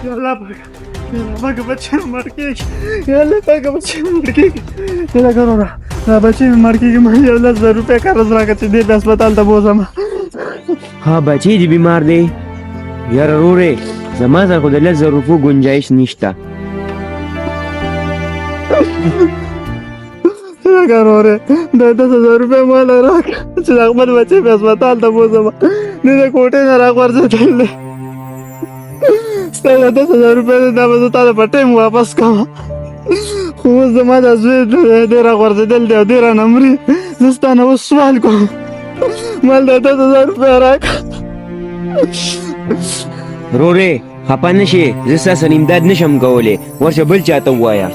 يلا بقى بچے مر के يلا بقى بچے مر के يلا کرو را بچے مر के ما یو 10,000 روپے قرض راکړه چې دې هسپتال ته بوزم. ها بچی دی بیمار دی یاره رورې زما سره خو د 10,000 روپو گنجایش نشته. څه کرو ره د 10,000 روپے مال راکړه چې خپل بچے په هسپتال ته بوزم. نه د کوټې نه راغورځېدل ستا 10,000 روپے دا به زه تا ته په ټایم واپس کوم. خو اوس زما دا زوی دی راغورځېدل دی او دی رانه مري. زه ستا نه اوس سوال کوم مال د 10,000 روپے راکړه. رورې خفه نه شې زه ستا سره امداد نشم کولی ورشه بل چاته ووایه.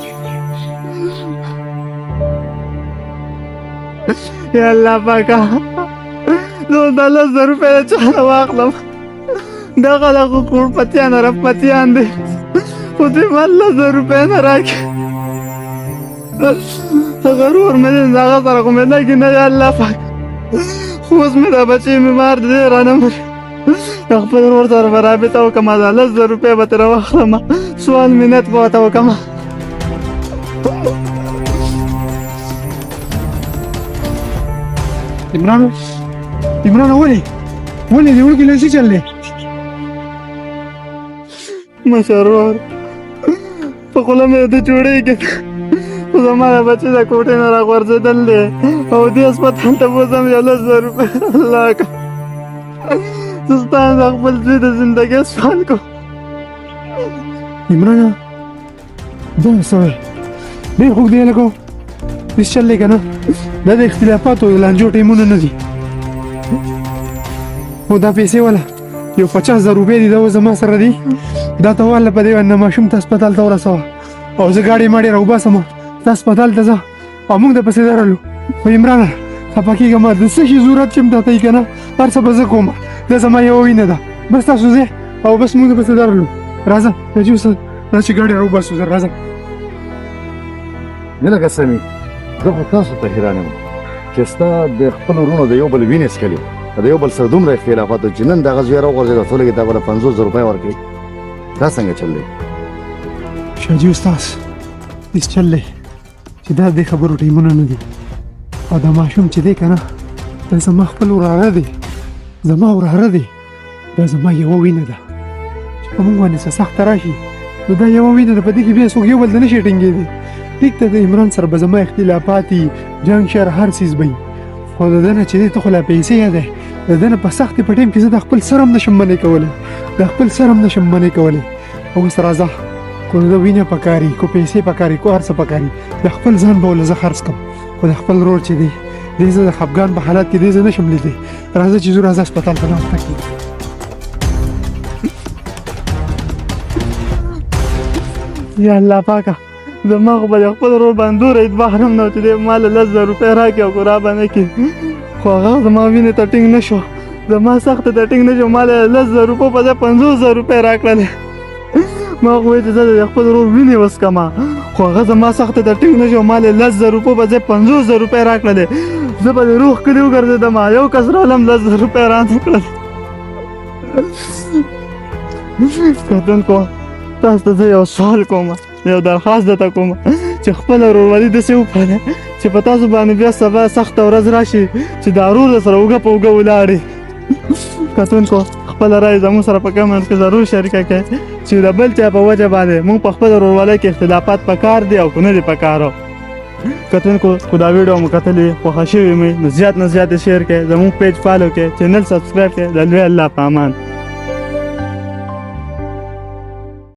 یا الله پاکه زه دا 10,000 روپے د چا نه واخلم. دا خلک خو کروڑپتیان اربپتیان دي خو دې ما 10,000 روپے نه راکړي. غرور مې دی د هغه سره خو مې لګي نه یا الله پاک. خو اوس مې دا بچی بیمار دی دی رانه مري. خپل ورور سره به رابطه وکړم دا 10,000 روپے به ترې واخلم سوال منت به ورته وکړم. عمران ولې دې وړوکي له څه چل دی مشر ورور په خوله مې ورته جوړېږي خو زما د بچې د کوټې نه راغورځېدل دی او دې هسپتال ته بوځم یو 10,000 روپے الله که زه ستا د خپل زوی د زندګۍ سوال کوم. عمرانه دا څه وایي ډېر خوږ دی هلکو داسې چل دی که نه دا د اختلافاتو لانجو ټایمونه نه دي. خو دا پیسې والا یو 50,000 روپے دي دا اوس زما سره دي دا ته واله په دې باندې ماشوم ته هسپتال ته ورسوه او زه ګاډۍ ماډۍ راوباسم ته هسپتال ته ځه او موږ درپسې درغلو. خو عمرانه خفه کېږه ما د څه شي ضرورت چې م درته یي که نه هر څه به زه کوم دا زما یوه وینه ده بس تاسو ځئ او بس موږ درپسې درغلو. راځه نجیب استاد راځه چې ګاډۍ راوباسو زر راځه. نه لکه سمي زه خو تاسو ته حیران یم چې ستا د خپلو وروڼو د یو بل وینې څښلې د یو بل سره دومره اختلافات چې نن دغه زوی راوغورځېد څو لږې تا به 50,000 روپۍ ورکړي دا څنګه چل دی؟ شاجي استاد داسې چل دی چې دا د خبرو ټایمونه نه دي او دا ماشوم چې دی که نه دا زما خپل وراره دی زما وراره دی دا زما یوه وینه ده چې په موږ باندې څه سخته راشي نو دا یوه وینه ده په دې کې بیا څوک یو بل ته نه شي ټینګېدی. ټیک ته د عمران سره به زما اختلافات وي جنګ شر هر څیز به وي خو د ده نه چې دی ته خو لا پیسې یادی د ده نه په سختې په ټایم کې زه د خپل سر هم نشم منې کولی د خپل سر هم نشم منې کولی. اوس راځه کو د وینه پکاري کو پیسې پکاري کو هر څه پکاري د خپل ځان به ولې زه خرڅ کړم خو د خپل ورور چې دی دې زه د خفګان په حالت کې دې زه نشم لیدلی. راځه چې ځو راځه هسپتال ته ناوخته کېږي. یا الله پاکه زما خو به د خپل ورور باندې دومره اعتبار هم نه و چې دی ما له 10,000 روپۍ راکړي او که رابه نه کړي خو هغه زما وینې ته ټینګ نه شو زما سخته ته ټینګ نه شو ما له 10,000 روپو په ځای 50,000 روپۍ راکړلې. ما خو وایي چې زه د خپل ورور وینې وڅکمه خو هغه زما سخته ته ټینګ نه شو ما له 10,000 روپو په ځای 50,000 روپۍ راکړلې. زه به د روغ کلي وګرځېدم یو کس رالم 10,000 روپۍ رانه کړل. کتونکو تاسو ته زه یو سوال کوم یو درخواست درته کوم چې خپله ورورولي داسې وپالئ چې په تاسو باندې بیا سبا سخته ورځ راشي چې دا ورور درسره اوږه په اوږه ولاړې. کتونکو خپله رایې زموږ سره په کمنټ کې ضرور شریکه کړئ چې د بل چا په وجه باندې موږ په خپله ورورولۍ کې اختلافات پکار دي او که نه دي پکارو. کتونکو خو دا ویډیو مو کتلې خوښه شوې مې نو زیات نه زیات یې شیر کړئ زموږ پیج فالو کړئ چینل سبسکرایب کړئ د لوی الله په امان.